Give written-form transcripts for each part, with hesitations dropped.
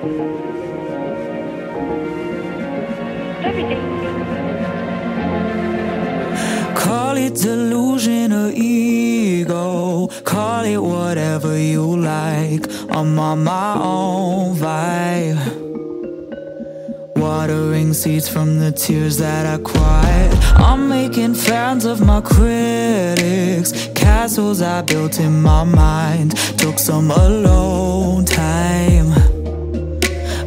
Call it delusion or ego, call it whatever you like. I'm on my own vibe, watering seeds from the tears that I cried. I'm making fans of my critics, castles I built in my mind. Took some alone time,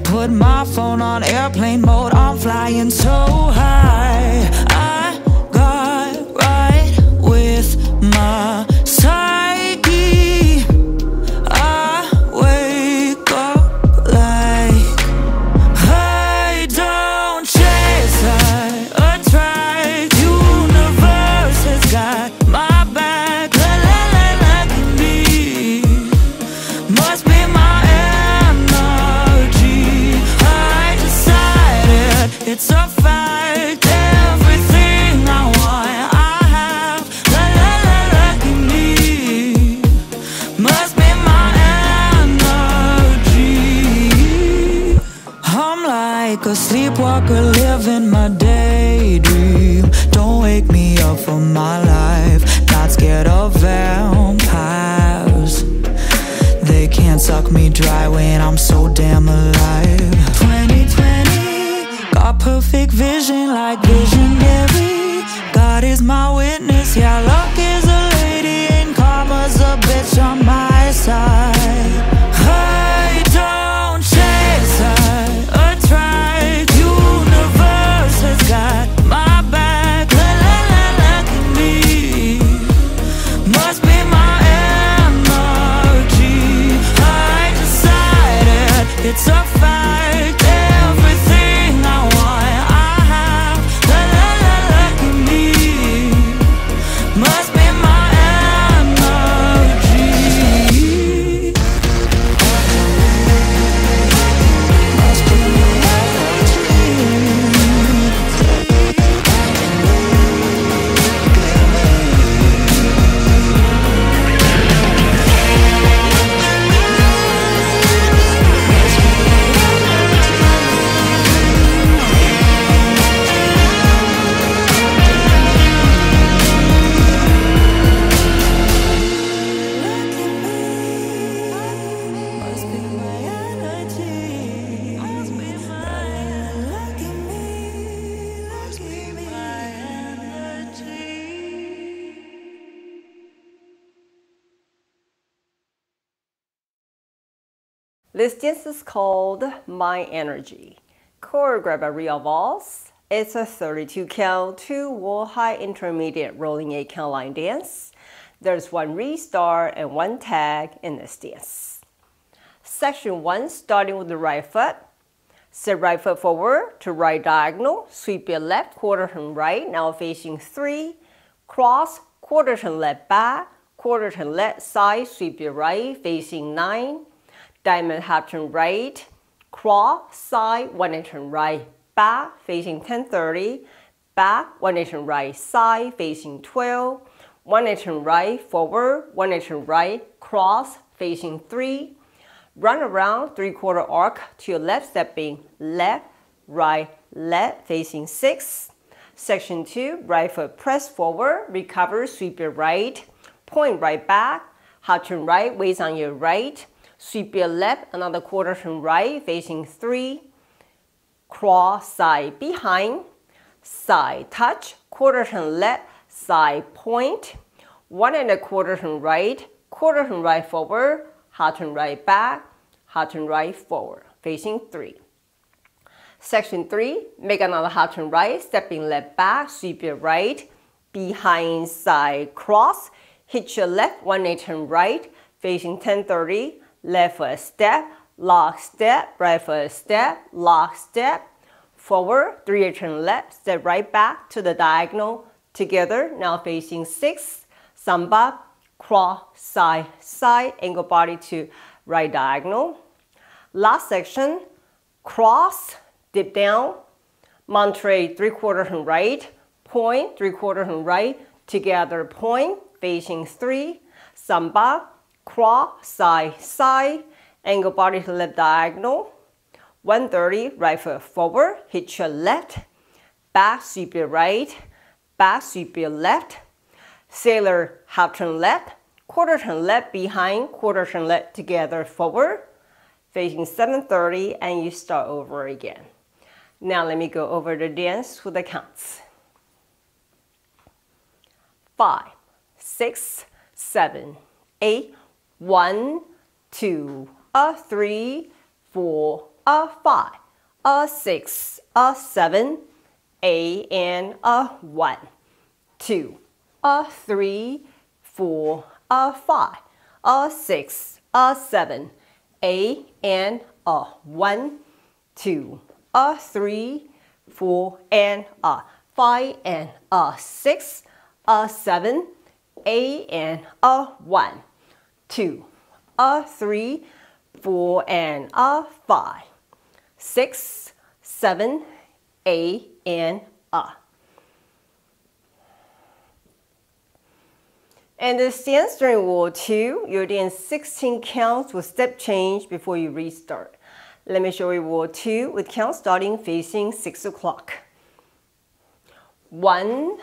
put my phone on airplane mode, I'm flying so high. I got right with my psyche. I wake up like I don't chase, I attract. Universe has got my back, like me. Must be my energy. I decided it's a fact. Everything I want, I have. Lucky me. Must be my energy. I'm like a sleepwalker living my daydream. Don't wake me up from my life. Not scared of vampires. They can't suck me dry when I'm so damn alive. 2020, got perfect vision like visionary. God is my witness, yeah, luck is a lady and karma's a bitch on my side. I don't chase, I attract. Universe has got my back, lucky me. Must be my energy. I decided it's a fact. Everything I want, I have. Lucky me. Must be my energy. Must be my This dance is called My Energy, choreographed by Ria Vos. It's a 32 count, 2 wall high intermediate rolling 8 count line dance. There's 1 restart and 1 tag in this dance. Section 1, starting with the right foot. Set right foot forward to right diagonal, sweep your left, quarter turn right, now facing 3, cross, quarter turn left back, quarter turn left side, sweep your right, facing 9, diamond half turn right, cross, side, 1 turn right, back, facing 10-30, back, 1 turn right, side, facing 12, 1 turn right, forward, 1 turn right, cross, facing 3, run around 3/4 arc to your left, stepping left, right, left, facing 6. Section 2, right foot press forward, recover, sweep your right, point right back, half turn right, waist on your right, sweep your left, another quarter turn right, facing 3, cross, side behind, side touch, quarter turn left, side point, 1 1/4 turn right, quarter turn right forward, half turn right back, half turn right forward, facing 3. Section 3, make another half turn right, stepping left back, sweep your right, behind side cross, hit your left, 1 turn right, facing 10-30, left foot step, lock step, right foot step, lock step, forward, 3 turn left, step right back to the diagonal, together, now facing 6, samba, cross, side, side, angle body to right diagonal. Last section, cross, dip down, Montre 3/4 turn right, point, 3/4 turn right, together point, facing 3, samba, cross, side, side, angle body to left diagonal. 130, right foot forward, hit your left, back sweep your right, back sweep your left, sailor half turn left, quarter turn left behind, quarter turn left together forward, facing 730, and you start over again. Now let me go over the dance with the counts. 5, 6, 7, 8, 1, 2, 3, 4, 5, 6, 7, 8, and 1, 2, 3, 4, 5, 6, 7, 8, and 1, 2, 3, 4, and 5, and 6, 7, 8, and 1, 2, 3, 4, and 5, 6, 7, 8, and And the stance during Wall 2, you're doing 16 counts with step change before you restart. Let me show you Wall 2 with count starting facing 6 o'clock. 1,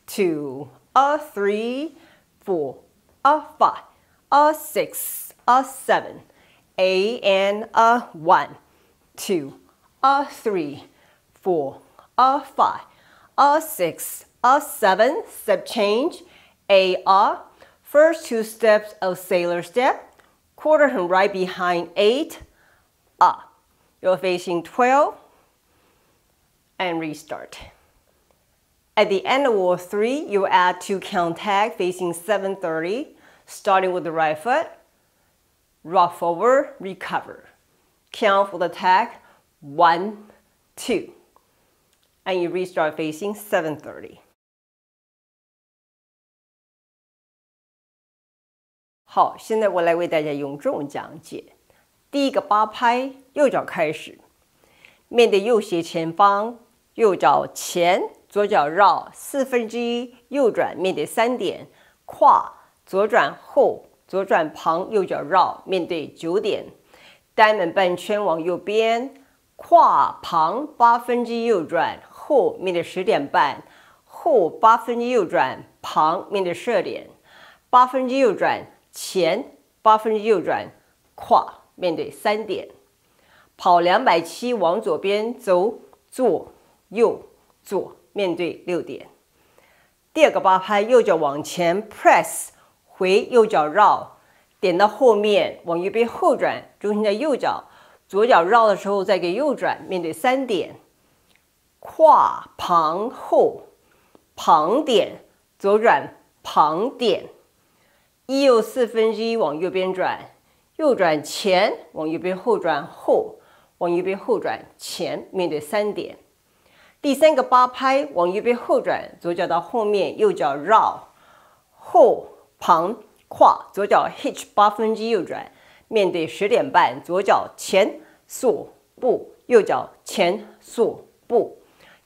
2, 3, 4, 5, 6, 7, 8, and 1, 2, 3, 4, 5, 6, 7, step change, first 2 steps of sailor step, quarter turn right behind 8, You're facing 12, and restart. At the end of Wall 3, you add 2 count tag facing 730, starting with the right foot, rock forward, recover. Count for the tag, 1, 2, and you restart facing 730. 好，现在我来为大家用中文讲解。第一个8拍，右脚开始，面对右斜前方，右脚前，左脚绕1/4，右转面对3点，跨，左转后，左转旁，右脚绕面对9点，单门半圈往右边，跨旁1/8右转后面对10点半，后1/8右转旁面对12点，1/8右转前1/8右转跨面对3点，跑270往左边走，左右左面对6点。第二个8拍，右脚往前 press 回右脚绕，点到后面往右边后转，中心在右脚，左脚绕的时候再给右转，面对3点，跨旁后旁点，左转旁点，1又1/4往右边转，右转前往右边后转后，往右边后转前面对3点。第三个8拍，往右边后转，左脚到后面，右脚绕后旁跨，左脚 hitch 1/8右转，面对10点半，左脚前锁步，右脚前锁步，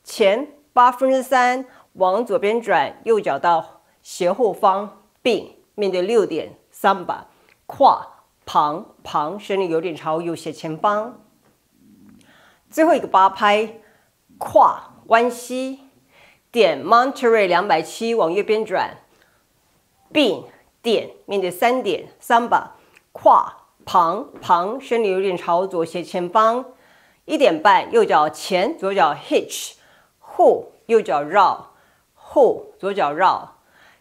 前3/8往左边转，右脚到斜后方并面对6点3/8，跨旁身体有点朝右斜前方。最后一个8拍，跨弯膝，点 Monterey 270往右边转，并点面对3点3/8，跨旁身体有点朝左斜前方。1点半，右脚前，左脚 hitch 后，右脚绕后，左脚绕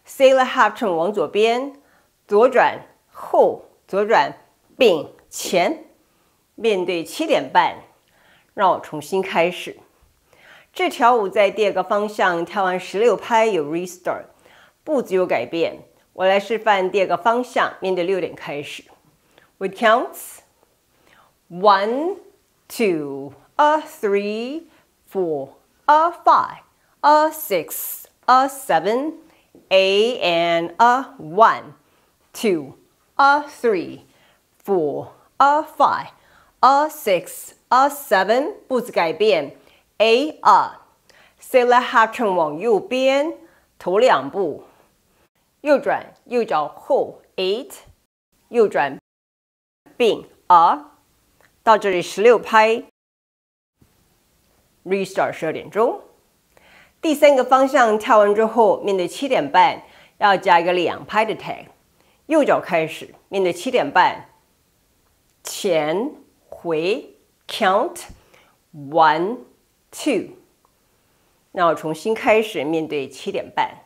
Sailor half turn 往左边，左转后，左转并前，面对7点半。让我重新开始。这条舞在第二个方向跳完16拍有 restart， 步子有改变。我来示范第二个方向，面对6点开始。With counts 1, 2, 3, 4, 5, 6, 7, 8, and 1, 2, 3, 4, 5, 6, 7， 步子改变。A Sailor half turn 往右边，头2步，右转，右脚后 8， 右转并到这里16拍。Restart 12点钟。第3个方向跳完之后，面对7点半要加一个2拍的 tag。右脚开始，面对7点半，前回 count 1 2。那我重新开始，面对7点半。